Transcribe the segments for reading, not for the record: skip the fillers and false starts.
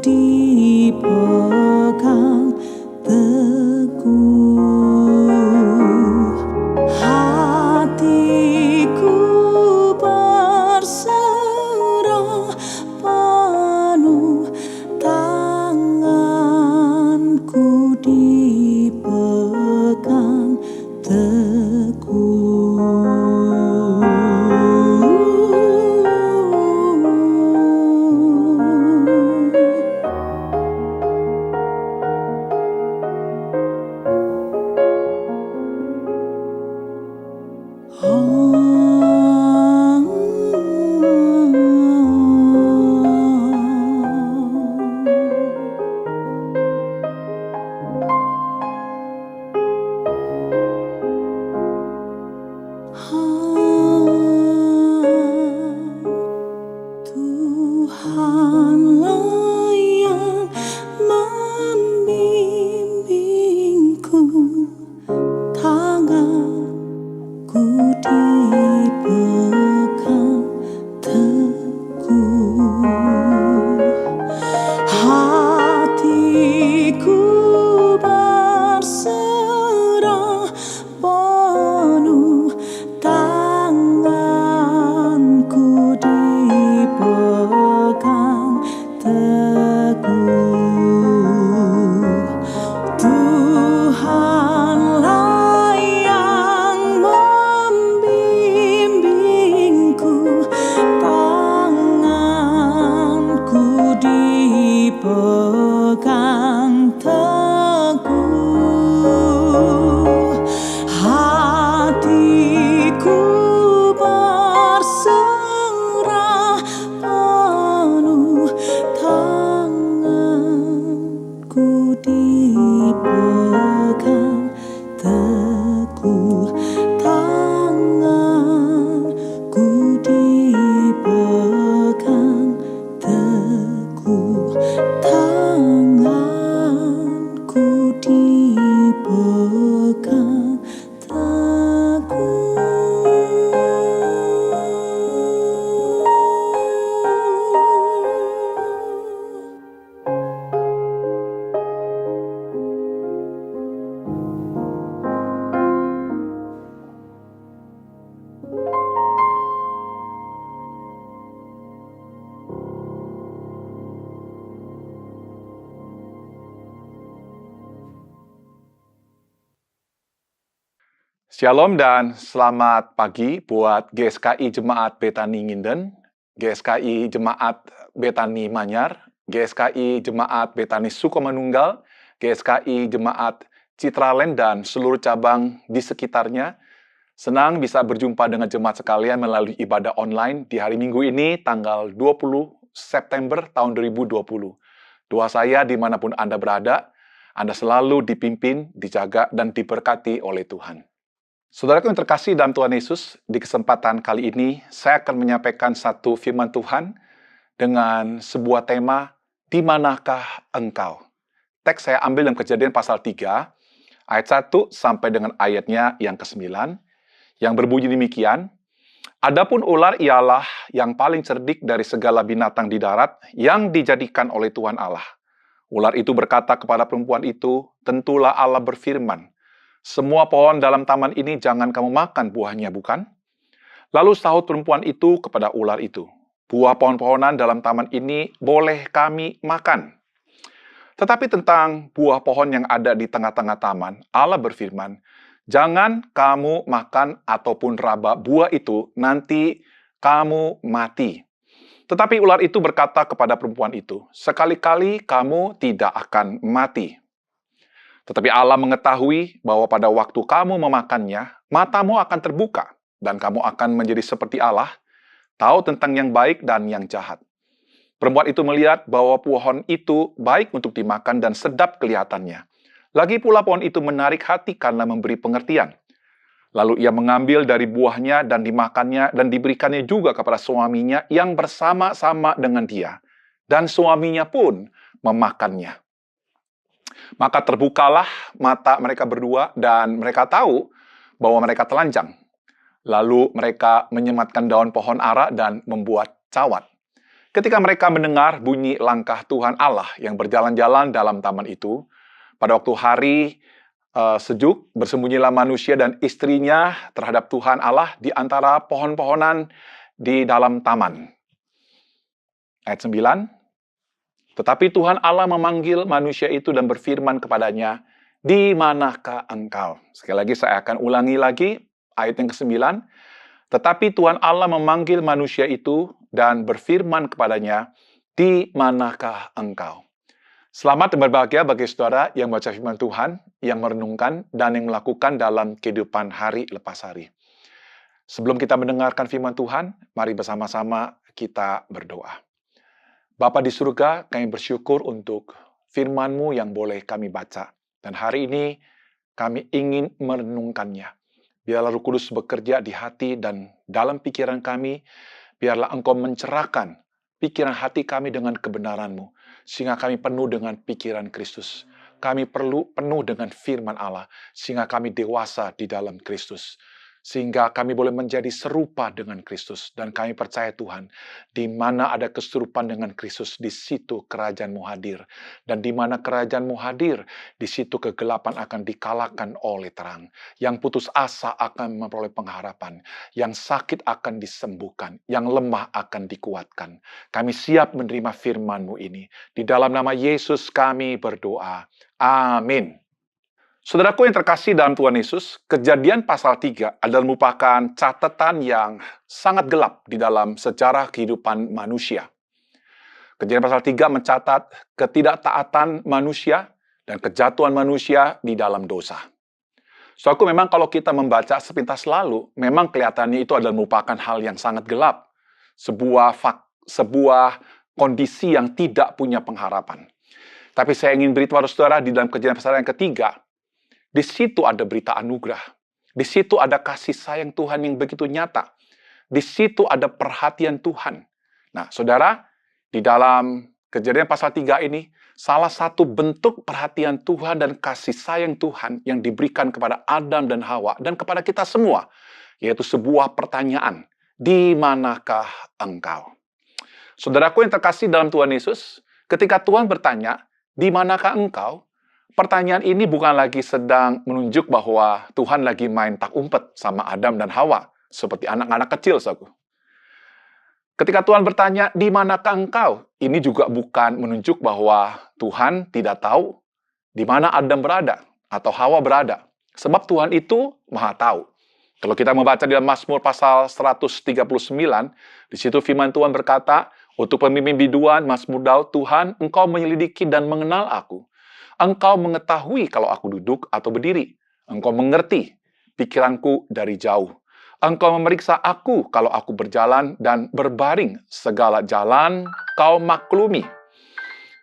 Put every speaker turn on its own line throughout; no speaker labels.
dipegang teguh. Hatiku berserah penuh, tanganku dipegang teguh. Tuhanlah yang membimbingku, tanganku dipegang teguh. Hatiku berserah penuh, tanganku dipegang teguh. Tuhanlah yang membimbingku, tanganku dipegang teguh. Hatiku berserah penuh, tanganku dipegang teguh. Tanganku dipegang teguh. Tanganku dipegang teguh.
Shalom dan selamat pagi buat GSKI Jemaat Betani Nginden, GSKI Jemaat Betani Manyar, GSKI Jemaat Betani Sukomanunggal, GSKI Jemaat Citraland dan seluruh cabang di sekitarnya. Senang bisa berjumpa dengan jemaat sekalian melalui ibadah online di hari Minggu ini, tanggal 20 September tahun 2020. Doa saya dimanapun Anda berada, Anda selalu dipimpin, dijaga, dan diberkati oleh Tuhan. Saudaraku yang terkasih dalam Tuhan Yesus, di kesempatan kali ini saya akan menyampaikan satu firman Tuhan dengan sebuah tema, di manakah engkau? Teks saya ambil dalam Kejadian pasal 3, ayat 1 sampai dengan ayatnya yang ke-9, yang berbunyi demikian, adapun ular ialah yang paling cerdik dari segala binatang di darat yang dijadikan oleh Tuhan Allah. Ular itu berkata kepada perempuan itu, tentulah Allah berfirman, semua pohon dalam taman ini jangan kamu makan buahnya, bukan? Lalu sahut perempuan itu kepada ular itu, buah pohon-pohonan dalam taman ini boleh kami makan. Tetapi tentang buah pohon yang ada di tengah-tengah taman, Allah berfirman, jangan kamu makan ataupun raba buah itu, nanti kamu mati. Tetapi ular itu berkata kepada perempuan itu, sekali-kali kamu tidak akan mati. Tetapi Allah mengetahui bahwa pada waktu kamu memakannya, matamu akan terbuka, dan kamu akan menjadi seperti Allah, tahu tentang yang baik dan yang jahat. Perempuan itu melihat bahwa pohon itu baik untuk dimakan dan sedap kelihatannya. Lagi pula pohon itu menarik hati karena memberi pengertian. Lalu ia mengambil dari buahnya dan dimakannya dan diberikannya juga kepada suaminya yang bersama-sama dengan dia. Dan suaminya pun memakannya. Maka terbukalah mata mereka berdua dan mereka tahu bahwa mereka telanjang. Lalu mereka menyematkan daun pohon ara dan membuat cawat. Ketika mereka mendengar bunyi langkah Tuhan Allah yang berjalan-jalan dalam taman itu, pada waktu hari sejuk, bersembunyilah manusia dan istrinya terhadap Tuhan Allah di antara pohon-pohonan di dalam taman. Ayat 9, tetapi Tuhan Allah memanggil manusia itu dan berfirman kepadanya, "Di manakah engkau?" Sekali lagi saya akan ulangi lagi ayat yang ke-9. Tetapi Tuhan Allah memanggil manusia itu dan berfirman kepadanya, "Di manakah engkau?" Selamat dan berbahagia bagi saudara yang baca firman Tuhan, yang merenungkan, dan yang melakukan dalam kehidupan hari lepas hari. Sebelum kita mendengarkan firman Tuhan, mari bersama-sama kita berdoa. Bapa di surga, kami bersyukur untuk firman-Mu yang boleh kami baca. Dan hari ini kami ingin merenungkannya. Biarlah Roh Kudus bekerja di hati dan dalam pikiran kami. Biarlah Engkau mencerahkan pikiran hati kami dengan kebenaran-Mu. Sehingga kami penuh dengan pikiran Kristus. Kami perlu penuh dengan firman Allah. Sehingga kami dewasa di dalam Kristus. Sehingga kami boleh menjadi serupa dengan Kristus. Dan kami percaya Tuhan, di mana ada keserupaan dengan Kristus, di situ kerajaan-Mu hadir. Dan di mana kerajaan-Mu hadir, di situ kegelapan akan dikalahkan oleh terang. Yang putus asa akan memperoleh pengharapan. Yang sakit akan disembuhkan. Yang lemah akan dikuatkan. Kami siap menerima firman-Mu ini. Di dalam nama Yesus kami berdoa. Amin. Saudaraku yang terkasih dalam Tuhan Yesus, Kejadian pasal 3 adalah merupakan catatan yang sangat gelap di dalam sejarah kehidupan manusia. Kejadian pasal 3 mencatat ketidaktaatan manusia dan kejatuhan manusia di dalam dosa. Saudaraku, memang kalau kita membaca sepintas lalu, memang kelihatannya itu adalah merupakan hal yang sangat gelap. Sebuah kondisi yang tidak punya pengharapan. Tapi saya ingin beritahu kepada saudara di dalam Kejadian pasal yang ketiga, di situ ada berita anugerah. Di situ ada kasih sayang Tuhan yang begitu nyata. Di situ ada perhatian Tuhan. Nah, saudara, di dalam Kejadian pasal 3 ini, salah satu bentuk perhatian Tuhan dan kasih sayang Tuhan yang diberikan kepada Adam dan Hawa dan kepada kita semua, yaitu sebuah pertanyaan, di manakah engkau? Saudaraku yang terkasih dalam Tuhan Yesus, ketika Tuhan bertanya, di manakah engkau? Pertanyaan ini bukan lagi sedang menunjuk bahwa Tuhan lagi main tak umpet sama Adam dan Hawa, seperti anak-anak kecil, saudaraku. Ketika Tuhan bertanya, di manakah engkau? Ini juga bukan menunjuk bahwa Tuhan tidak tahu di mana Adam berada atau Hawa berada. Sebab Tuhan itu Maha tahu. Kalau kita membaca di dalam Mazmur pasal 139, di situ firman Tuhan berkata, untuk pemimpin biduan, Mazmur Daud, Tuhan, Engkau menyelidiki dan mengenal aku. Engkau mengetahui kalau aku duduk atau berdiri. Engkau mengerti pikiranku dari jauh. Engkau memeriksa aku kalau aku berjalan dan berbaring. Segala jalan kau maklumi.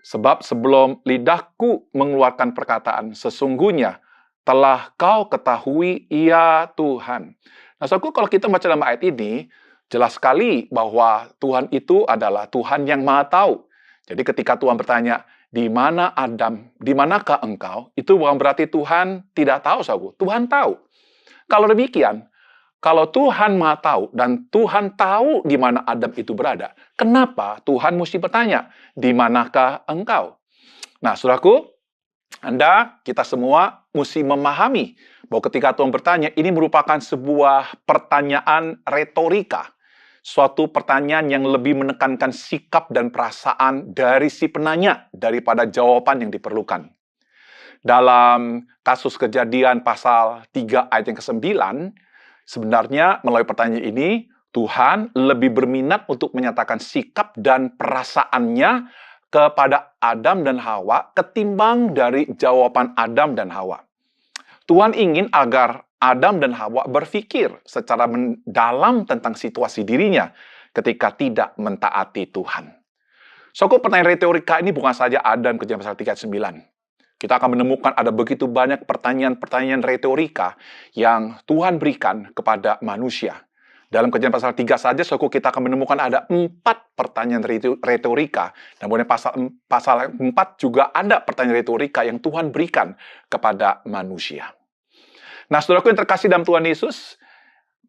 Sebab sebelum lidahku mengeluarkan perkataan, sesungguhnya telah kau ketahui, ya Tuhan. Nah, saudaraku, kalau kita baca dalam ayat ini, jelas sekali bahwa Tuhan itu adalah Tuhan yang Maha Tahu. Jadi ketika Tuhan bertanya, di mana Adam, di manakah engkau? Itu bukan berarti Tuhan tidak tahu, saudaraku. Tuhan tahu. Kalau demikian, kalau Tuhan Maha tahu dan Tuhan tahu di mana Adam itu berada, kenapa Tuhan mesti bertanya, di manakah engkau? Nah, saudaraku, kita semua mesti memahami bahwa ketika Tuhan bertanya, ini merupakan sebuah pertanyaan retorika. Suatu pertanyaan yang lebih menekankan sikap dan perasaan dari si penanya daripada jawaban yang diperlukan. Dalam kasus Kejadian pasal 3 ayat yang ke-9, sebenarnya melalui pertanyaan ini, Tuhan lebih berminat untuk menyatakan sikap dan perasaannya kepada Adam dan Hawa ketimbang dari jawaban Adam dan Hawa. Tuhan ingin agar Adam dan Hawa berpikir secara mendalam tentang situasi dirinya ketika tidak mentaati Tuhan. Pertanyaan retorika ini bukan saja ada dalam Kejadian pasal 3 ayat 9. Kita akan menemukan ada begitu banyak pertanyaan-pertanyaan retorika yang Tuhan berikan kepada manusia. Dalam Kejadian pasal 3 saja, kita akan menemukan ada 4 pertanyaan retorika. Dan kemudian pasal 4 juga ada pertanyaan retorika yang Tuhan berikan kepada manusia. Nah, saudaraku yang terkasih dalam Tuhan Yesus,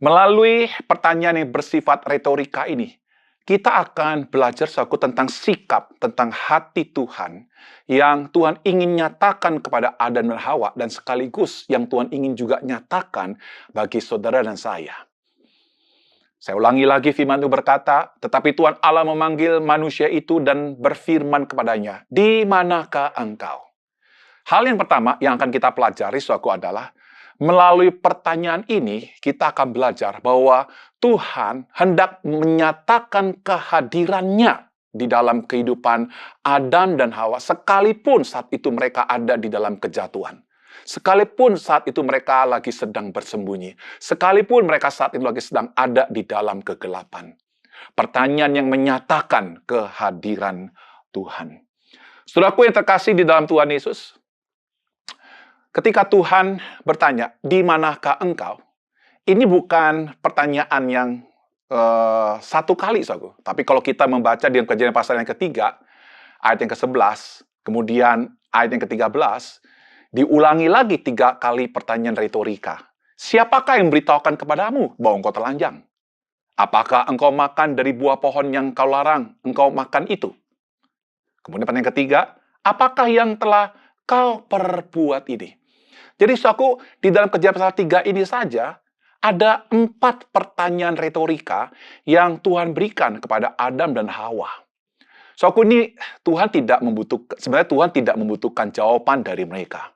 melalui pertanyaan yang bersifat retorika ini, kita akan belajar suatu tentang sikap, tentang hati Tuhan yang Tuhan ingin nyatakan kepada Adam dan Hawa dan sekaligus yang Tuhan ingin juga nyatakan bagi saudara dan saya. Saya ulangi lagi, firman itu berkata, tetapi Tuhan Allah memanggil manusia itu dan berfirman kepadanya, "Di manakah engkau?" Hal yang pertama yang akan kita pelajari suatu adalah, melalui pertanyaan ini, kita akan belajar bahwa Tuhan hendak menyatakan kehadirannya di dalam kehidupan Adam dan Hawa, sekalipun saat itu mereka ada di dalam kejatuhan. Sekalipun saat itu mereka lagi sedang bersembunyi. Sekalipun mereka saat itu lagi sedang ada di dalam kegelapan. Pertanyaan yang menyatakan kehadiran Tuhan. Saudaraku yang terkasih di dalam Tuhan Yesus, ketika Tuhan bertanya, "Di manakah engkau?" Ini bukan pertanyaan yang satu kali, saudaraku. Tapi kalau kita membaca di Kejadian pasal yang ketiga, ayat yang ke-11, kemudian ayat yang ke-13, diulangi lagi 3 kali pertanyaan retorika. "Siapakah yang memberitahukan kepadamu bahwa engkau telanjang? Apakah engkau makan dari buah pohon yang kau larang engkau makan itu?" Kemudian pertanyaan ketiga, "Apakah yang telah kau perbuat ini?" Jadi saudaraku, di dalam Kejadian pasal 3 ini saja, ada 4 pertanyaan retorika yang Tuhan berikan kepada Adam dan Hawa. Saudaraku, ini sebenarnya Tuhan tidak membutuhkan jawaban dari mereka.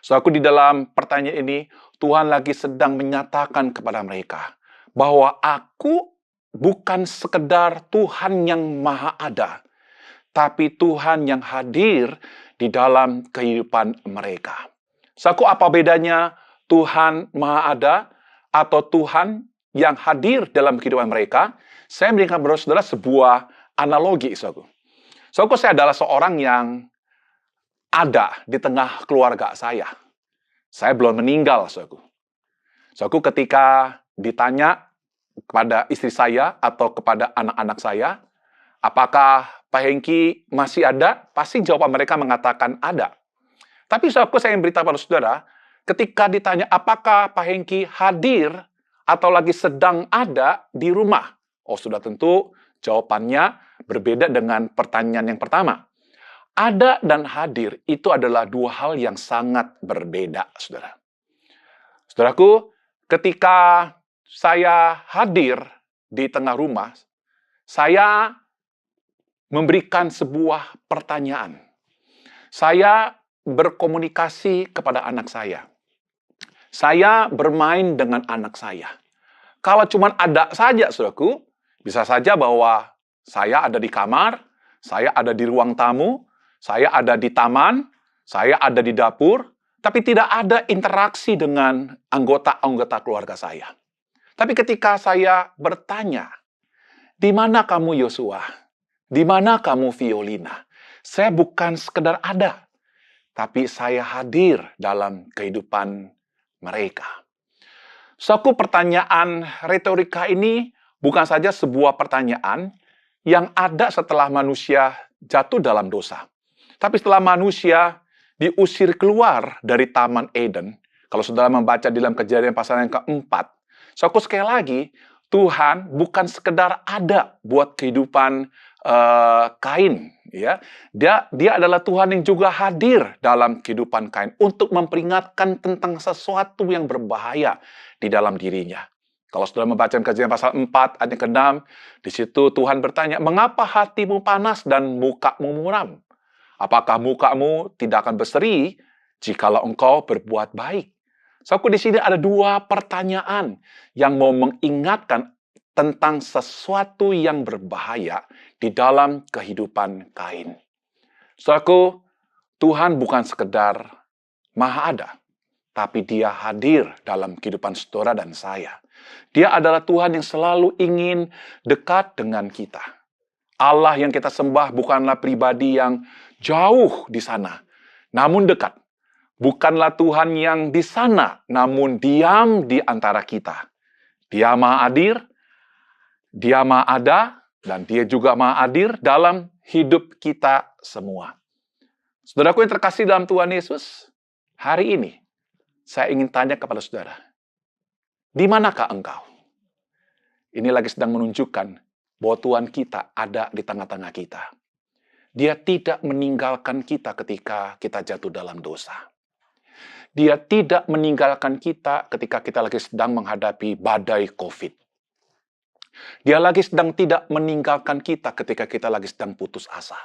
Saudaraku, di dalam pertanyaan ini, Tuhan lagi sedang menyatakan kepada mereka bahwa aku bukan sekedar Tuhan yang maha ada, tapi Tuhan yang hadir di dalam kehidupan mereka. Saudaraku, apa bedanya Tuhan maha ada atau Tuhan yang hadir dalam kehidupan mereka? Saya memberikan kepada saudara sebuah analogi, saudaraku. Saudaraku, saya adalah seorang yang ada di tengah keluarga saya. Saya belum meninggal, saudaraku. Saudaraku, ketika ditanya kepada istri saya atau kepada anak-anak saya, apakah Pak Hengki masih ada? Pasti jawaban mereka mengatakan ada. Tapi saudaraku, saya ingin beritahu pada saudara, ketika ditanya apakah Pak Hengki hadir atau lagi sedang ada di rumah, sudah tentu jawabannya berbeda dengan pertanyaan yang pertama. Ada dan hadir itu adalah 2 hal yang sangat berbeda, saudara. Saudaraku, ketika saya hadir di tengah rumah, saya memberikan sebuah pertanyaan. Saya berkomunikasi kepada anak saya. Saya bermain dengan anak saya. Kalau cuma ada saja, saudaraku, bisa saja bahwa saya ada di kamar, saya ada di ruang tamu, saya ada di taman, saya ada di dapur, tapi tidak ada interaksi dengan anggota-anggota keluarga saya. Tapi ketika saya bertanya, "Di mana kamu Yosua? Di mana kamu Violina?" Saya bukan sekedar ada, tapi saya hadir dalam kehidupan mereka. Suatu pertanyaan retorika ini bukan saja sebuah pertanyaan yang ada setelah manusia jatuh dalam dosa. Tapi setelah manusia diusir keluar dari Taman Eden, kalau saudara membaca di dalam Kejadian pasal yang keempat, sekali lagi, Tuhan bukan sekedar ada buat kehidupan Kain, ya. Dia adalah Tuhan yang juga hadir dalam kehidupan Kain untuk memperingatkan tentang sesuatu yang berbahaya di dalam dirinya. Kalau saudara membaca Kejadian pasal 4 ayat ke-6, di situ Tuhan bertanya, "Mengapa hatimu panas dan mukamu muram? Apakah mukamu tidak akan berseri jikalau engkau berbuat baik?" Saudaraku, di sini ada 2 pertanyaan yang mau mengingatkan tentang sesuatu yang berbahaya di dalam kehidupan Kain. Saudaraku, Tuhan bukan sekedar maha ada, tapi Dia hadir dalam kehidupan saudara dan saya. Dia adalah Tuhan yang selalu ingin dekat dengan kita. Allah yang kita sembah bukanlah pribadi yang jauh di sana, namun dekat. Bukanlah Tuhan yang di sana, namun diam di antara kita. Dia maha hadir, Dia maha ada, dan Dia juga maha hadir dalam hidup kita semua. Saudaraku yang terkasih dalam Tuhan Yesus, hari ini saya ingin tanya kepada saudara, di manakah engkau? Ini lagi sedang menunjukkan bahwa Tuhan kita ada di tengah-tengah kita. Dia tidak meninggalkan kita ketika kita jatuh dalam dosa. Dia tidak meninggalkan kita ketika kita lagi sedang menghadapi badai COVID. Dia lagi sedang tidak meninggalkan kita ketika kita lagi sedang putus asa.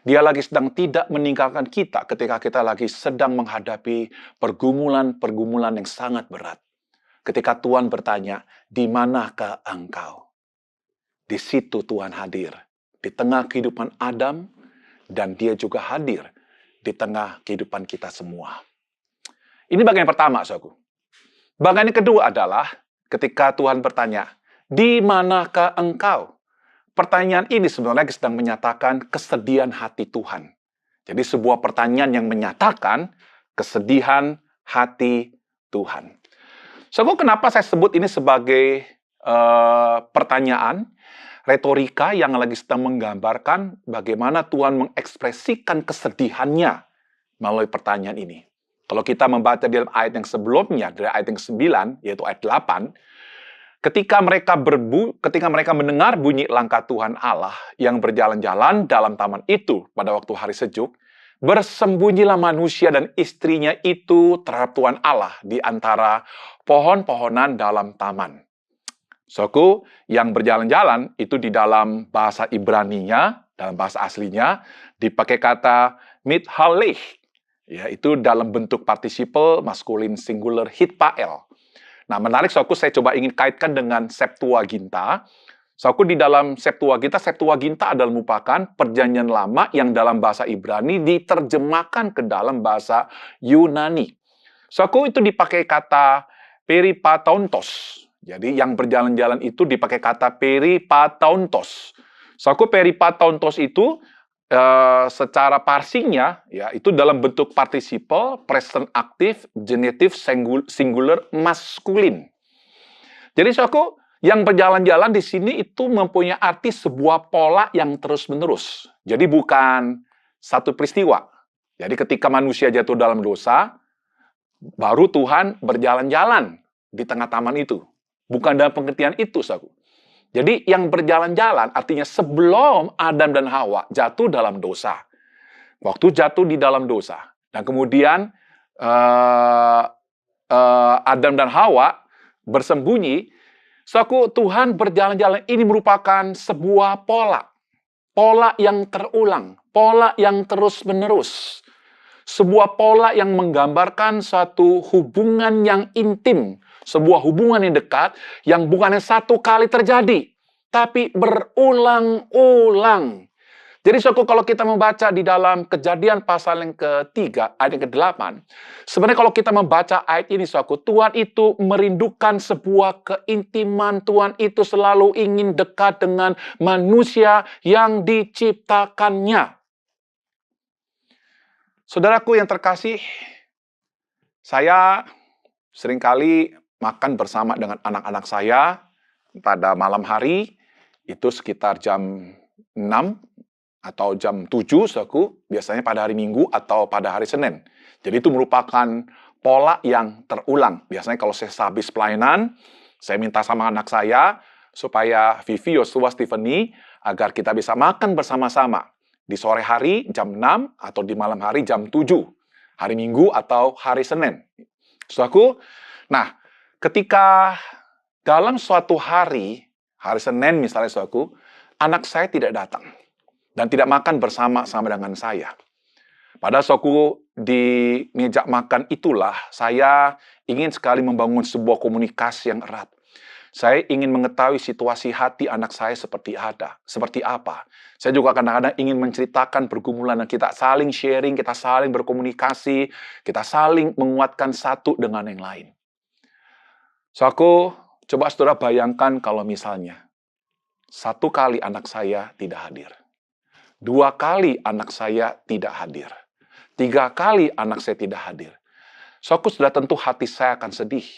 Dia lagi sedang tidak meninggalkan kita ketika kita lagi sedang menghadapi pergumulan-pergumulan yang sangat berat. Ketika Tuhan bertanya, di manakah engkau? Di situ Tuhan hadir. Di tengah kehidupan Adam, dan dia juga hadir di tengah kehidupan kita semua. Ini bagian pertama, saudaraku. Bagian yang kedua adalah ketika Tuhan bertanya, di manakah engkau? Pertanyaan ini sebenarnya sedang menyatakan kesedihan hati Tuhan. Jadi sebuah pertanyaan yang menyatakan kesedihan hati Tuhan. Saudaraku, kenapa saya sebut ini sebagai pertanyaan retorika yang lagi sedang menggambarkan bagaimana Tuhan mengekspresikan kesedihannya melalui pertanyaan ini. Kalau kita membaca di dalam ayat yang sebelumnya, dari ayat yang ke-9, yaitu ayat 8, ketika mereka mendengar bunyi langkah Tuhan Allah yang berjalan-jalan dalam taman itu pada waktu hari sejuk, bersembunyilah manusia dan istrinya itu terhadap Tuhan Allah di antara pohon-pohonan dalam taman. Saudaraku, yang berjalan-jalan itu di dalam bahasa Ibraninya, dalam bahasa aslinya, dipakai kata mithaleh, yaitu dalam bentuk participle maskulin singular hitpael. Nah, menarik, saudaraku, saya coba ingin kaitkan dengan Septuaginta. Saudaraku, di dalam Septuaginta adalah merupakan perjanjian lama yang dalam bahasa Ibrani diterjemahkan ke dalam bahasa Yunani. Saudaraku, itu dipakai kata peripatontos. Jadi, yang berjalan-jalan itu dipakai kata peripatontos. Saudaraku, peripatontos itu secara parsingnya, ya, itu dalam bentuk participle, present active, genitive, singular, maskulin. Jadi, saudaraku, yang berjalan-jalan di sini itu mempunyai arti sebuah pola yang terus-menerus. Jadi, bukan satu peristiwa. Jadi, ketika manusia jatuh dalam dosa, baru Tuhan berjalan-jalan di tengah taman itu. Bukan dalam pengertian itu, saudaraku. Jadi yang berjalan-jalan artinya sebelum Adam dan Hawa jatuh dalam dosa. Waktu jatuh di dalam dosa. Dan kemudian Adam dan Hawa bersembunyi. Saudaraku, Tuhan berjalan-jalan ini merupakan sebuah pola. Pola yang terulang. Pola yang terus-menerus. Sebuah pola yang menggambarkan suatu hubungan yang intim. Sebuah hubungan yang dekat, yang bukan satu kali terjadi, tapi berulang-ulang. Jadi, saudaraku, kalau kita membaca di dalam Kejadian pasal yang ketiga, ayat yang ke-8, sebenarnya kalau kita membaca ayat ini, saudaraku, Tuhan itu merindukan sebuah keintiman. Tuhan itu selalu ingin dekat dengan manusia yang diciptakannya. Saudaraku yang terkasih, saya seringkali makan bersama dengan anak-anak saya pada malam hari, itu sekitar jam 6 atau jam 7, saudaraku, biasanya pada hari Minggu atau pada hari Senin. Jadi itu merupakan pola yang terulang. Biasanya kalau saya habis pelayanan, saya minta sama anak saya, supaya Vivi, Yosua, Stephanie, agar kita bisa makan bersama-sama. Di sore hari jam 6 atau di malam hari jam 7. Hari Minggu atau hari Senin. Saudaraku, nah, ketika dalam suatu hari Senin misalnya, saudaraku, anak saya tidak datang dan tidak makan bersama-sama dengan saya. Pada saudaraku, di meja makan itulah saya ingin sekali membangun sebuah komunikasi yang erat. Saya ingin mengetahui situasi hati anak saya seperti apa. Saya juga kadang-kadang ingin menceritakan pergumulan dan kita saling sharing, kita saling berkomunikasi, kita saling menguatkan satu dengan yang lain. So, coba saudara bayangkan kalau misalnya, 1 kali anak saya tidak hadir. 2 kali anak saya tidak hadir. 3 kali anak saya tidak hadir. So, sudah tentu hati saya akan sedih.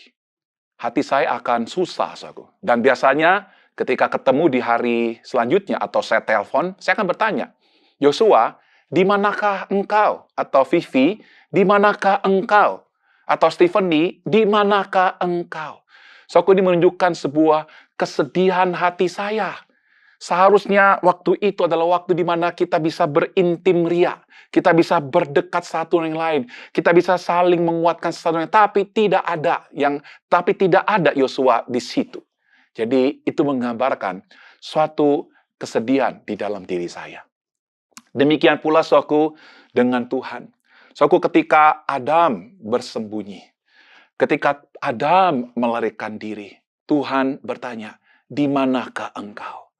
Hati saya akan susah, so. Dan biasanya ketika ketemu di hari selanjutnya atau saya telepon, saya akan bertanya, Yosua, di manakah engkau? Atau Vivi, di manakah engkau? Atau Stephanie, di manakah engkau? So, ini menunjukkan sebuah kesedihan hati saya. Seharusnya waktu itu adalah waktu di mana kita bisa berintim ria. Kita bisa berdekat satu dengan yang lain. Kita bisa saling menguatkan satu dengan yang lain. Tapi tidak ada Yosua di situ. Jadi itu menggambarkan suatu kesedihan di dalam diri saya. Demikian pula saudaraku dengan Tuhan. Saudaraku, ketika Adam bersembunyi, ketika Adam melarikan diri, Tuhan bertanya, "Di manakah engkau?"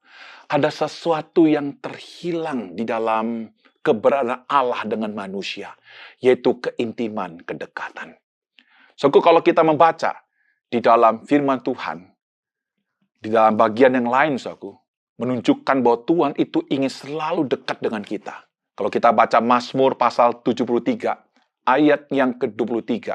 Ada sesuatu yang terhilang di dalam keberadaan Allah dengan manusia, yaitu keintiman, kedekatan. Saudaraku, kalau kita membaca di dalam firman Tuhan, di dalam bagian yang lain, saudaraku, menunjukkan bahwa Tuhan itu ingin selalu dekat dengan kita. Kalau kita baca Mazmur pasal 73, ayat yang ke-23,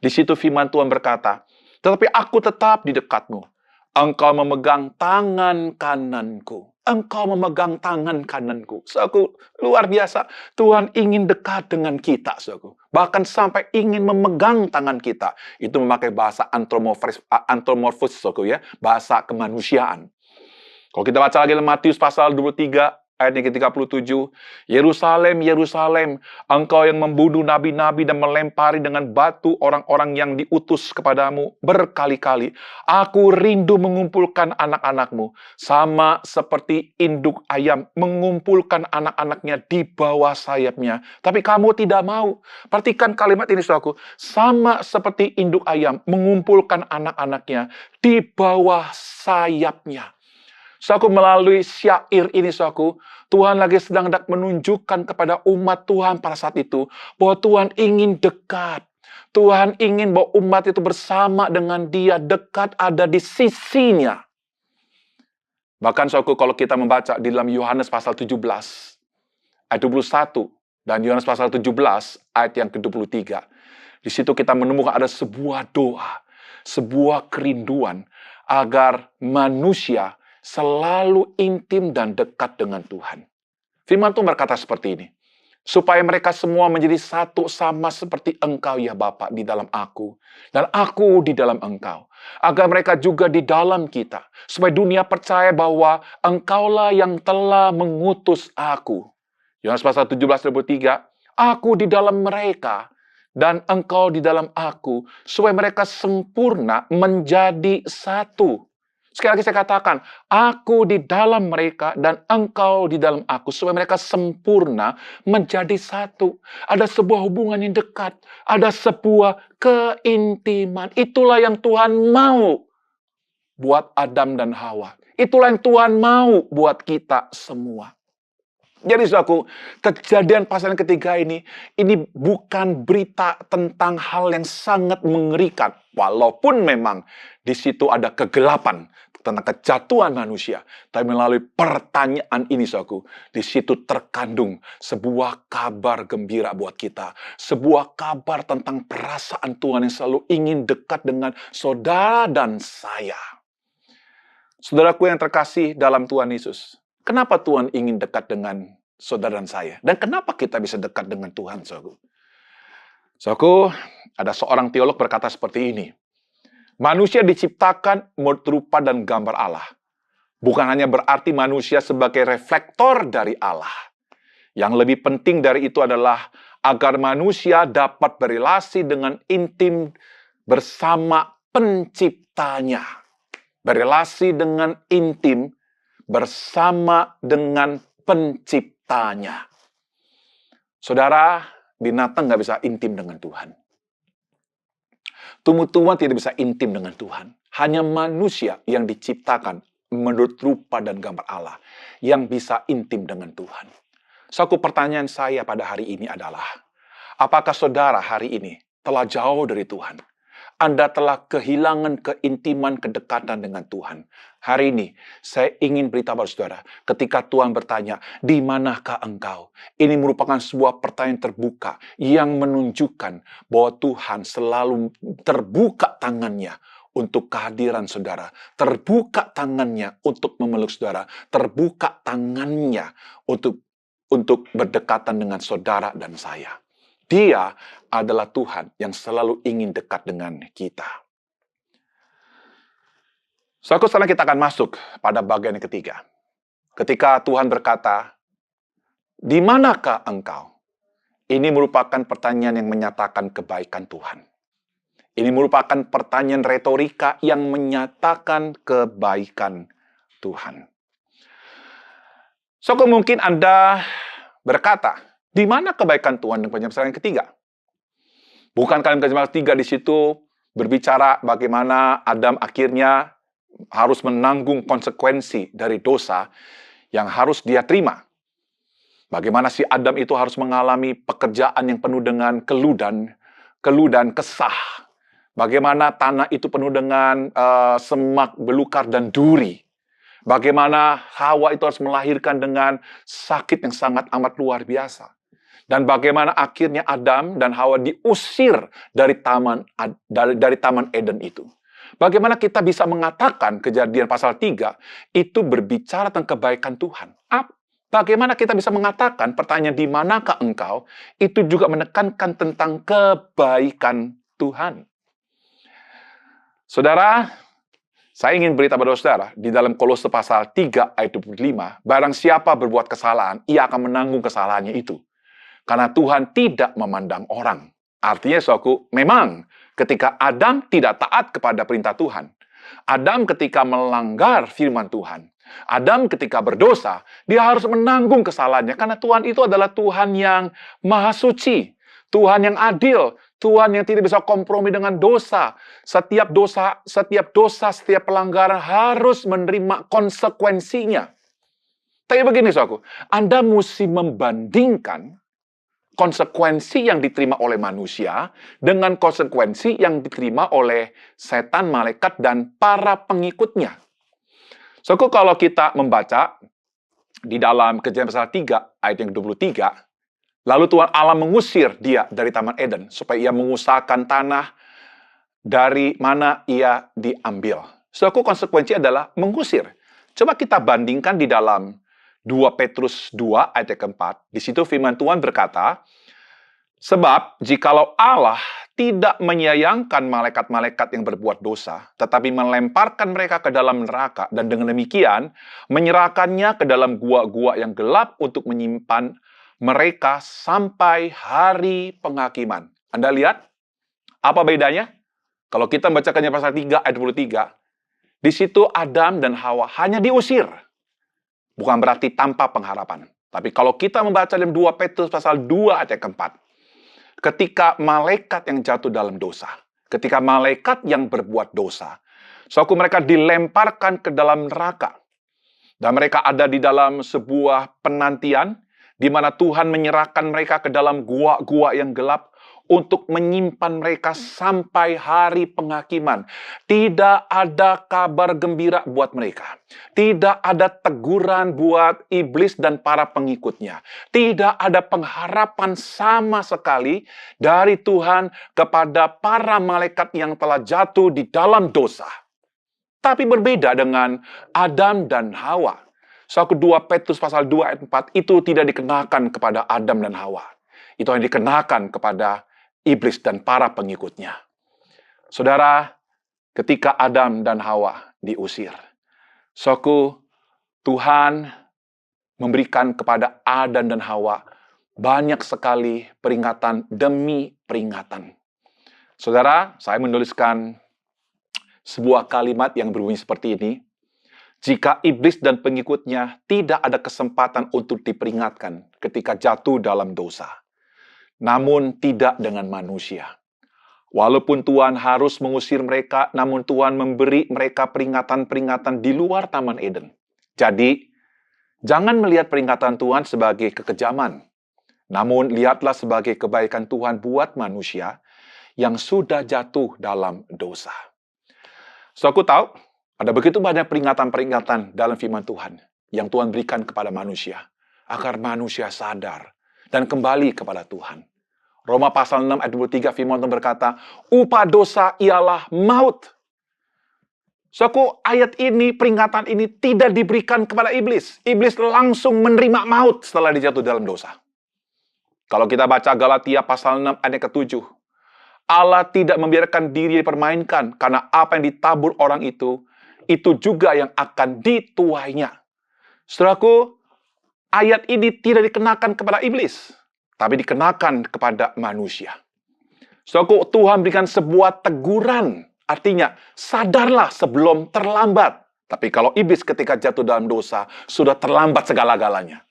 di situ firman Tuhan berkata, "Tetapi aku tetap di dekatmu. Engkau memegang tangan kananku." Engkau memegang tangan kananku. Saudaraku, luar biasa. Tuhan ingin dekat dengan kita, saudaraku. Bahkan sampai ingin memegang tangan kita. Itu memakai bahasa anthropomorphos, saudaraku ya. Bahasa kemanusiaan. Kalau kita baca lagi dalam Matius pasal 23, ayat yang ke-37, "Yerusalem, Yerusalem, engkau yang membunuh nabi-nabi dan melempari dengan batu orang-orang yang diutus kepadamu berkali-kali. Aku rindu mengumpulkan anak-anakmu, sama seperti induk ayam mengumpulkan anak-anaknya di bawah sayapnya. Tapi kamu tidak mau." Perhatikan kalimat ini, saudaraku. Sama seperti induk ayam mengumpulkan anak-anaknya di bawah sayapnya. Saudaraku, melalui syair ini, saudaraku, Tuhan lagi sedang hendak menunjukkan kepada umat Tuhan pada saat itu bahwa Tuhan ingin dekat. Tuhan ingin bahwa umat itu bersama dengan Dia, dekat ada di sisinya. Bahkan, saudaraku, kalau kita membaca di dalam Yohanes pasal 17, ayat 21, dan Yohanes pasal 17, ayat yang ke-23, di situ kita menemukan ada sebuah doa, sebuah kerinduan agar manusia selalu intim dan dekat dengan Tuhan. Firman Tuhan berkata seperti ini, "Supaya mereka semua menjadi satu sama seperti Engkau ya Bapa di dalam aku, dan aku di dalam Engkau. Agar mereka juga di dalam kita, supaya dunia percaya bahwa Engkaulah yang telah mengutus aku." Yohanes pasal 17:23, "Aku di dalam mereka, dan Engkau di dalam aku, supaya mereka sempurna menjadi satu." Sekali lagi saya katakan, aku di dalam mereka dan engkau di dalam aku, supaya mereka sempurna menjadi satu. Ada sebuah hubungan yang dekat, ada sebuah keintiman. Itulah yang Tuhan mau buat Adam dan Hawa. Itulah yang Tuhan mau buat kita semua. Jadi, saudaraku, kejadian pasal yang ketiga ini bukan berita tentang hal yang sangat mengerikan. Walaupun memang di situ ada kegelapan tentang kejatuhan manusia. Tapi melalui pertanyaan ini, saudaraku, di situ terkandung sebuah kabar gembira buat kita. Sebuah kabar tentang perasaan Tuhan yang selalu ingin dekat dengan saudara dan saya. Saudaraku yang terkasih dalam Tuhan Yesus, kenapa Tuhan ingin dekat dengan saudara dan saya? Dan kenapa kita bisa dekat dengan Tuhan, saudaraku? Saudaraku, ada seorang teolog berkata seperti ini. Manusia diciptakan menurut rupa dan gambar Allah. Bukan hanya berarti manusia sebagai reflektor dari Allah. Yang lebih penting dari itu adalah agar manusia dapat berelasi dengan intim bersama penciptanya. Berelasi dengan intim bersama dengan penciptanya. Saudara, binatang nggak bisa intim dengan Tuhan. Tumbuh-tumbuhan tidak bisa intim dengan Tuhan. Hanya manusia yang diciptakan menurut rupa dan gambar Allah yang bisa intim dengan Tuhan. Suatu pertanyaan saya pada hari ini adalah, apakah saudara hari ini telah jauh dari Tuhan? Anda telah kehilangan keintiman, kedekatan dengan Tuhan. Hari ini, saya ingin beritahu pada saudara, ketika Tuhan bertanya, "Di manakah engkau?" Ini merupakan sebuah pertanyaan terbuka yang menunjukkan bahwa Tuhan selalu terbuka tangannya untuk kehadiran saudara. Terbuka tangannya untuk memeluk saudara. Terbuka tangannya untuk berdekatan dengan saudara dan saya. Dia adalah Tuhan yang selalu ingin dekat dengan kita. Sekarang kita akan masuk pada bagian yang ketiga. ketika Tuhan berkata, "Di manakah engkau?" Ini merupakan pertanyaan yang menyatakan kebaikan Tuhan. Ini merupakan pertanyaan retorika yang menyatakan kebaikan Tuhan. So, mungkin Anda berkata, di mana kebaikan Tuhan yang pasal yang ketiga? Bukan kalimat pasal ketiga di situ berbicara bagaimana Adam akhirnya harus menanggung konsekuensi dari dosa yang harus dia terima. Bagaimana si Adam itu harus mengalami pekerjaan yang penuh dengan keluh dan kesah. Bagaimana tanah itu penuh dengan semak, belukar, dan duri. Bagaimana Hawa itu harus melahirkan dengan sakit yang sangat amat luar biasa. Dan bagaimana akhirnya Adam dan Hawa diusir dari taman Eden itu. Bagaimana kita bisa mengatakan Kejadian pasal 3 itu berbicara tentang kebaikan Tuhan? Bagaimana kita bisa mengatakan pertanyaan di manakah engkau itu juga menekankan tentang kebaikan Tuhan? Saudara, saya ingin beritahu pada saudara, di dalam Kolose pasal 3 ayat 25, barang siapa berbuat kesalahan, ia akan menanggung kesalahannya itu. Karena Tuhan tidak memandang orang. Artinya, saudaraku, memang ketika Adam tidak taat kepada perintah Tuhan, Adam ketika melanggar firman Tuhan, Adam ketika berdosa, dia harus menanggung kesalahannya. Karena Tuhan itu adalah Tuhan yang maha suci, Tuhan yang adil, Tuhan yang tidak bisa kompromi dengan dosa. Setiap dosa, setiap pelanggaran harus menerima konsekuensinya. Tapi begini, saudaraku, Anda mesti membandingkan konsekuensi yang diterima oleh manusia dengan konsekuensi yang diterima oleh setan, malaikat, dan para pengikutnya. Saudaraku, kalau kita membaca di dalam Kejadian pasal 3 ayat yang 23, lalu Tuhan Allah mengusir dia dari Taman Eden supaya ia mengusahakan tanah dari mana ia diambil. Saudaraku, konsekuensi adalah mengusir. Coba kita bandingkan di dalam 2 Petrus 2 ayat keempat. Di situ firman Tuhan berkata, sebab jikalau Allah tidak menyayangkan malaikat-malaikat yang berbuat dosa, tetapi melemparkan mereka ke dalam neraka, dan dengan demikian menyerahkannya ke dalam gua-gua yang gelap untuk menyimpan mereka sampai hari penghakiman. Anda lihat, apa bedanya? Kalau kita membacakannya pasal 3 ayat 23, di situ Adam dan Hawa hanya diusir. Bukan berarti tanpa pengharapan. Tapi kalau kita membaca dalam 2 Petrus pasal 2 ayat keempat, ketika malaikat yang jatuh dalam dosa, ketika malaikat yang berbuat dosa, suatu mereka dilemparkan ke dalam neraka. Dan mereka ada di dalam sebuah penantian, di mana Tuhan menyerahkan mereka ke dalam gua-gua yang gelap untuk menyimpan mereka sampai hari penghakiman. Tidak ada kabar gembira buat mereka. Tidak ada teguran buat iblis dan para pengikutnya. Tidak ada pengharapan sama sekali dari Tuhan kepada para malaikat yang telah jatuh di dalam dosa. Tapi berbeda dengan Adam dan Hawa. Soal kedua Petrus pasal 2 ayat 4 itu tidak dikenakan kepada Adam dan Hawa. Itu hanya dikenakan kepada iblis dan para pengikutnya. Saudara, ketika Adam dan Hawa diusir, Tuhan memberikan kepada Adam dan Hawa banyak sekali peringatan demi peringatan. Saudara, saya menuliskan sebuah kalimat yang berbunyi seperti ini. Jika iblis dan pengikutnya tidak ada kesempatan untuk diperingatkan ketika jatuh dalam dosa, namun tidak dengan manusia. Walaupun Tuhan harus mengusir mereka, namun Tuhan memberi mereka peringatan-peringatan di luar Taman Eden. Jadi, jangan melihat peringatan Tuhan sebagai kekejaman, namun lihatlah sebagai kebaikan Tuhan buat manusia yang sudah jatuh dalam dosa. So, aku tahu, ada begitu banyak peringatan-peringatan dalam firman Tuhan yang Tuhan berikan kepada manusia, agar manusia sadar dan kembali kepada Tuhan. Roma pasal 6 ayat 23 firman Tuhan berkata, upah dosa ialah maut. Ayat ini, peringatan ini tidak diberikan kepada iblis. Iblis langsung menerima maut setelah dia jatuh dalam dosa. Kalau kita baca Galatia pasal 6 ayat ke-7, Allah tidak membiarkan diri dipermainkan, karena apa yang ditabur orang itu juga yang akan dituainya. Saudaraku, ayat ini tidak dikenakan kepada iblis, tapi dikenakan kepada manusia. Saudaraku, Tuhan berikan sebuah teguran, artinya sadarlah sebelum terlambat. Tapi kalau iblis ketika jatuh dalam dosa, sudah terlambat segala-galanya.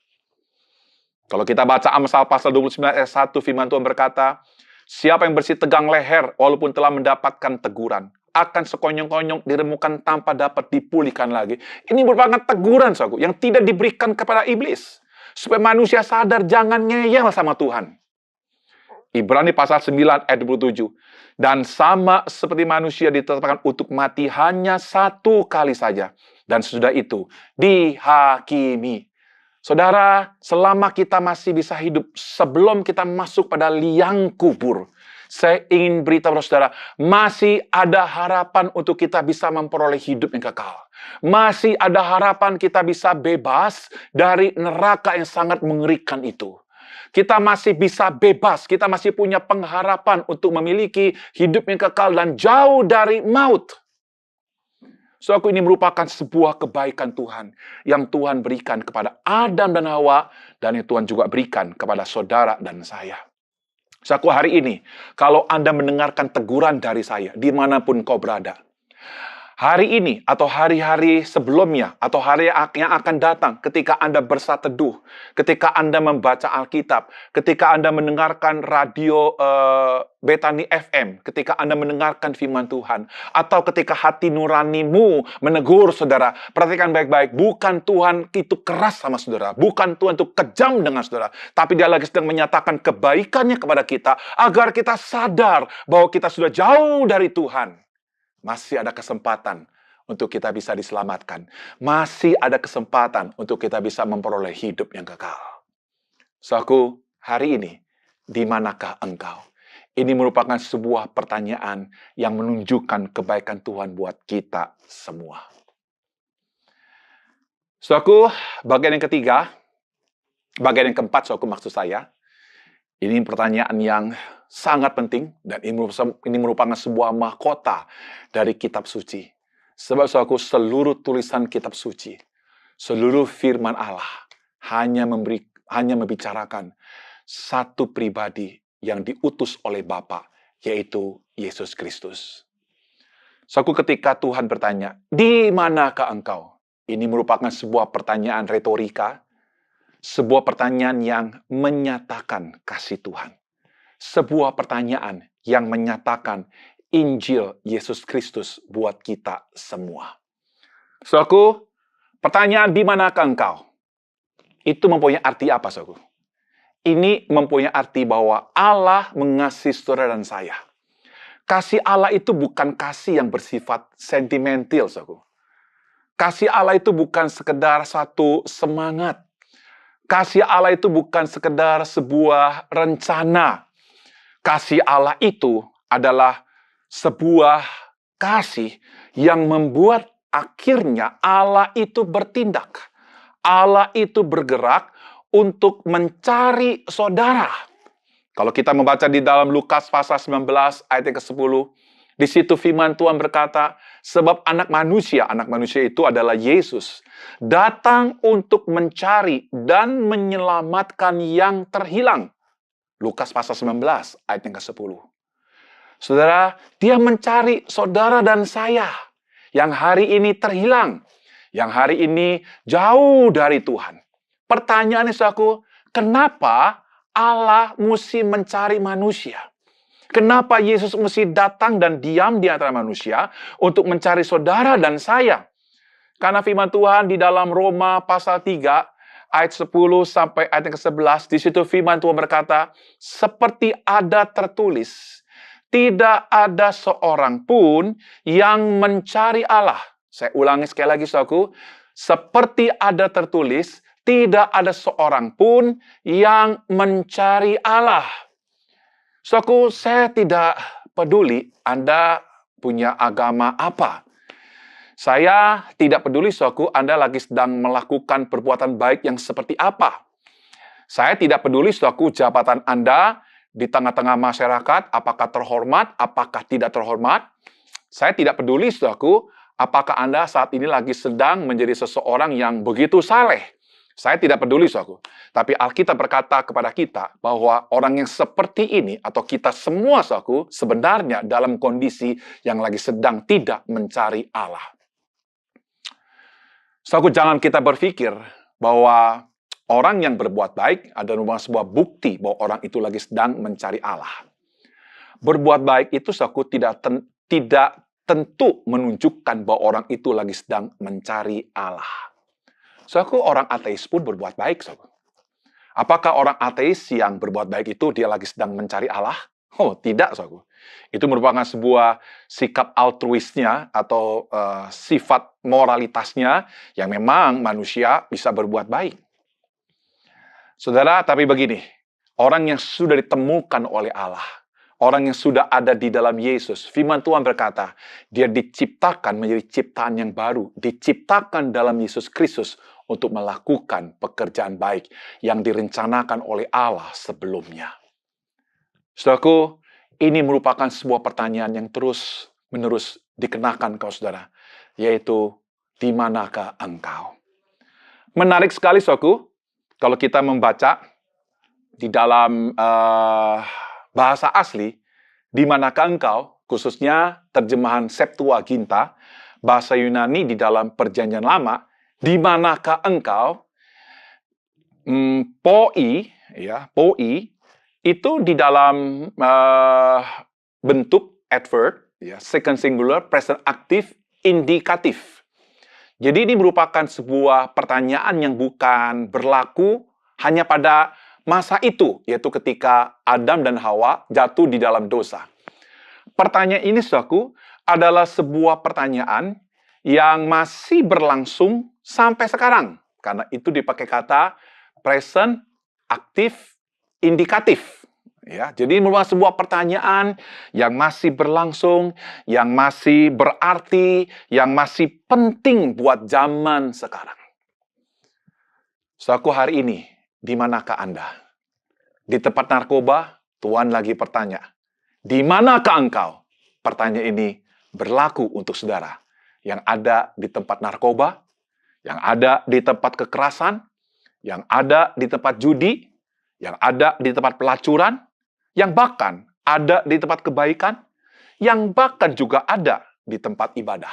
Kalau kita baca Amsal pasal 29 ayat 1, firman Tuhan berkata, siapa yang bersih tegang leher walaupun telah mendapatkan teguran, akan sekonyong-konyong diremukan tanpa dapat dipulihkan lagi. Ini merupakan teguran, saudaraku, yang tidak diberikan kepada iblis. Supaya manusia sadar jangan ngeyel sama Tuhan. Ibrani pasal 9 ayat 27. Dan sama seperti manusia ditetapkan untuk mati hanya satu kali saja. Dan sesudah itu dihakimi. Saudara, selama kita masih bisa hidup sebelum kita masuk pada liang kubur, saya ingin beritahu saudara, masih ada harapan untuk kita bisa memperoleh hidup yang kekal. Masih ada harapan kita bisa bebas dari neraka yang sangat mengerikan itu. Kita masih bisa bebas, kita masih punya pengharapan untuk memiliki hidup yang kekal dan jauh dari maut. Saudaraku, ini merupakan sebuah kebaikan Tuhan yang Tuhan berikan kepada Adam dan Hawa, dan yang Tuhan juga berikan kepada saudara dan saya. Saudaraku, hari ini, kalau Anda mendengarkan teguran dari saya, dimanapun kau berada, hari ini atau hari-hari sebelumnya atau hari yang akan datang ketika Anda bersaat teduh, ketika Anda membaca Alkitab, ketika Anda mendengarkan radio Betani FM, ketika Anda mendengarkan firman Tuhan, atau ketika hati nuranimu menegur saudara, perhatikan baik-baik, bukan Tuhan itu keras sama saudara, bukan Tuhan itu kejam dengan saudara, tapi Dia lagi sedang menyatakan kebaikannya kepada kita, agar kita sadar bahwa kita sudah jauh dari Tuhan. Masih ada kesempatan untuk kita bisa diselamatkan. Masih ada kesempatan untuk kita bisa memperoleh hidup yang kekal. Saudaraku, hari ini, di manakah engkau? Ini merupakan sebuah pertanyaan yang menunjukkan kebaikan Tuhan buat kita semua. Saudaraku, bagian yang ketiga, bagian yang keempat, saudaraku, maksud saya, ini pertanyaan yang sangat penting, dan ini merupakan sebuah mahkota dari kitab suci. Sebab saudaraku, seluruh tulisan kitab suci, seluruh firman Allah hanya membicarakan satu pribadi yang diutus oleh Bapa, yaitu Yesus Kristus. Saudaraku, ketika Tuhan bertanya, di manakah engkau? Ini merupakan sebuah pertanyaan retorika, sebuah pertanyaan yang menyatakan kasih Tuhan. Sebuah pertanyaan yang menyatakan Injil Yesus Kristus buat kita semua. Saudaraku, pertanyaan di manakah engkau? Itu mempunyai arti apa, saudaraku? Ini mempunyai arti bahwa Allah mengasihi saudara dan saya. Kasih Allah itu bukan kasih yang bersifat sentimental, saudaraku. Kasih Allah itu bukan sekedar satu semangat. Kasih Allah itu bukan sekedar sebuah rencana. Kasih Allah itu adalah sebuah kasih yang membuat akhirnya Allah itu bertindak. Allah itu bergerak untuk mencari saudara. Kalau kita membaca di dalam Lukas pasal 19 ayat yang ke-10, di situ firman Tuhan berkata, sebab anak manusia itu adalah Yesus, datang untuk mencari dan menyelamatkan yang terhilang. Lukas pasal 19 ayat yang ke-10. Saudara, Dia mencari saudara dan saya yang hari ini terhilang, yang hari ini jauh dari Tuhan. Pertanyaannya, saudaraku, kenapa Allah mesti mencari manusia? Kenapa Yesus mesti datang dan diam di antara manusia untuk mencari saudara dan saya? Karena firman Tuhan di dalam Roma pasal 3 ayat 10 sampai ayat yang ke-11, di situ firman Tuhan berkata, seperti ada tertulis, tidak ada seorang pun yang mencari Allah. Saya ulangi sekali lagi, saudaraku, seperti ada tertulis, tidak ada seorang pun yang mencari Allah. Saudaraku, saya tidak peduli Anda punya agama apa. Saya tidak peduli, saudaraku, Anda lagi sedang melakukan perbuatan baik yang seperti apa. Saya tidak peduli, saudaraku, jabatan Anda di tengah-tengah masyarakat, apakah terhormat, apakah tidak terhormat. Saya tidak peduli, saudaraku, Apakah Anda saat ini lagi sedang menjadi seseorang yang begitu saleh? Saya tidak peduli, saudaraku. Tapi Alkitab berkata kepada kita bahwa orang yang seperti ini, atau kita semua, saudaraku, sebenarnya dalam kondisi yang lagi sedang tidak mencari Allah. Saudaraku, jangan kita berpikir bahwa orang yang berbuat baik adalah sebuah bukti bahwa orang itu lagi sedang mencari Allah. Berbuat baik itu, saudaraku, tidak tentu menunjukkan bahwa orang itu lagi sedang mencari Allah. Saudaraku, orang ateis pun berbuat baik, saudaraku. Apakah orang ateis yang berbuat baik itu dia lagi sedang mencari Allah? Oh, tidak, saudaraku. Itu merupakan sebuah sikap altruisnya atau sifat moralitasnya yang memang manusia bisa berbuat baik. Saudara, tapi begini, orang yang sudah ditemukan oleh Allah, orang yang sudah ada di dalam Yesus, firman Tuhan berkata, dia diciptakan menjadi ciptaan yang baru, diciptakan dalam Yesus Kristus untuk melakukan pekerjaan baik yang direncanakan oleh Allah sebelumnya. Saudaraku, ini merupakan sebuah pertanyaan yang terus-menerus dikenakan kau saudara, yaitu, di manakah engkau? Menarik sekali, saudaraku, kalau kita membaca di dalam bahasa asli, di manakah engkau, khususnya terjemahan Septuaginta, bahasa Yunani di dalam Perjanjian Lama, di manakah engkau, poi, itu di dalam bentuk adverb, second singular, present active, indikatif. Jadi ini merupakan sebuah pertanyaan yang bukan berlaku hanya pada masa itu, yaitu ketika Adam dan Hawa jatuh di dalam dosa. Pertanyaan ini, saudaraku, adalah sebuah pertanyaan yang masih berlangsung sampai sekarang. Karena itu dipakai kata present, aktif, indikatif. Ya, jadi merupakan sebuah pertanyaan yang masih berlangsung, yang masih berarti, yang masih penting buat zaman sekarang. Saudaraku, hari ini, di manakah Anda? Di tempat narkoba, Tuhan lagi bertanya, di manakah engkau? Pertanyaan ini berlaku untuk saudara yang ada di tempat narkoba, yang ada di tempat kekerasan, yang ada di tempat judi, yang ada di tempat pelacuran, yang bahkan ada di tempat kebaikan, yang bahkan juga ada di tempat ibadah.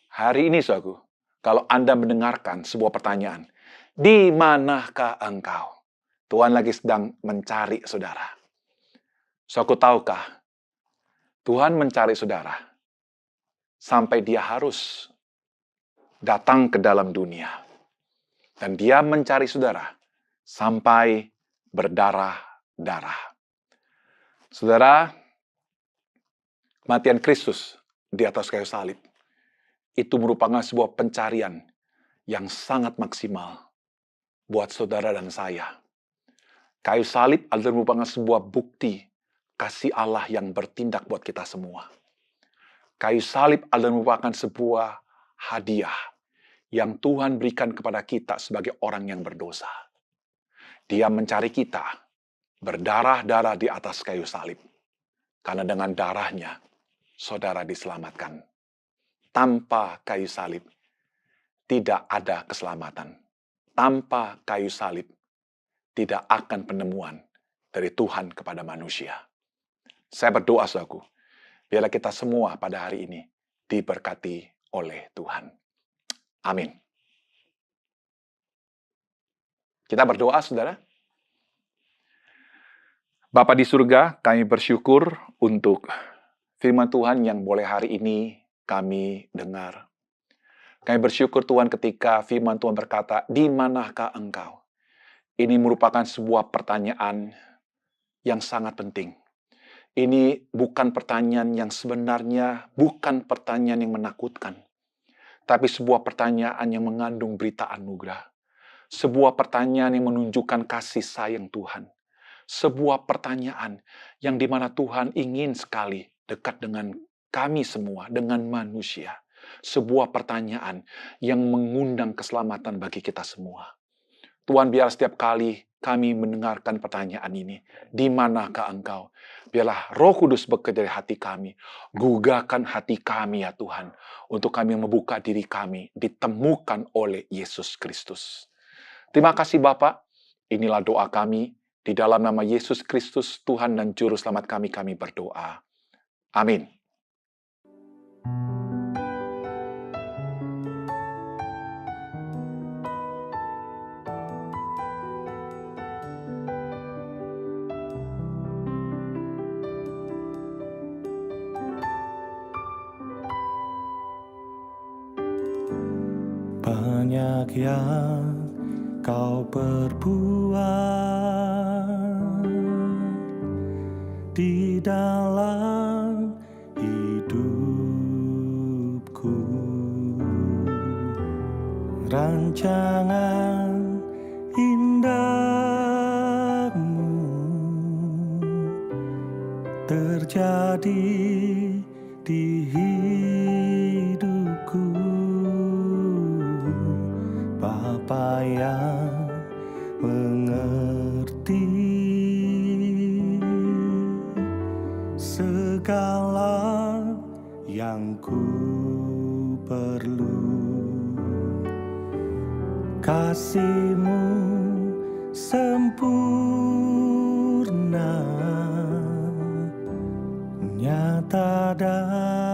Hari ini, saudaraku, kalau Anda mendengarkan sebuah pertanyaan, di manakah engkau? Tuhan lagi sedang mencari saudara. Saudaraku, tahukah, Tuhan mencari saudara sampai dia harus datang ke dalam dunia. Dan dia mencari saudara sampai berdarah-darah. Saudara, kematian Kristus di atas kayu salib itu merupakan sebuah pencarian yang sangat maksimal buat saudara dan saya. Kayu salib adalah merupakan sebuah bukti kasih Allah yang bertindak buat kita semua. Kayu salib adalah merupakan sebuah hadiah yang Tuhan berikan kepada kita sebagai orang yang berdosa. Dia mencari kita berdarah-darah di atas kayu salib. Karena dengan darahnya, saudara diselamatkan. Tanpa kayu salib, tidak ada keselamatan. Tanpa kayu salib, tidak akan penemuan dari Tuhan kepada manusia. Saya berdoa, saudaraku, biarlah kita semua pada hari ini diberkati oleh Tuhan. Amin. Kita berdoa, saudara. Bapa di surga, kami bersyukur untuk firman Tuhan yang boleh hari ini kami dengar. Kami bersyukur Tuhan ketika firman Tuhan berkata, di manakah engkau? Ini merupakan sebuah pertanyaan yang sangat penting. Ini bukan pertanyaan yang sebenarnya, bukan pertanyaan yang menakutkan. Tapi sebuah pertanyaan yang mengandung berita anugerah. Sebuah pertanyaan yang menunjukkan kasih sayang Tuhan. Sebuah pertanyaan yang dimana Tuhan ingin sekali dekat dengan kami semua, dengan manusia. Sebuah pertanyaan yang mengundang keselamatan bagi kita semua. Tuhan, biar setiap kali kami mendengarkan pertanyaan ini. Di manakah Engkau? Biarlah Roh Kudus bekerja di hati kami. Gugahkan hati kami ya Tuhan. Untuk kami membuka diri kami. Ditemukan oleh Yesus Kristus. Terima kasih Bapak. Inilah doa kami. Di dalam nama Yesus Kristus, Tuhan dan Juru Selamat kami berdoa. Amin.
Banyak yang kau perbuat di dalam hidupku, rancangan indahmu terjadi di hidupku. Bapa yang mengerti segala yang ku perlu, kasih-Mu sempurna, nyata dan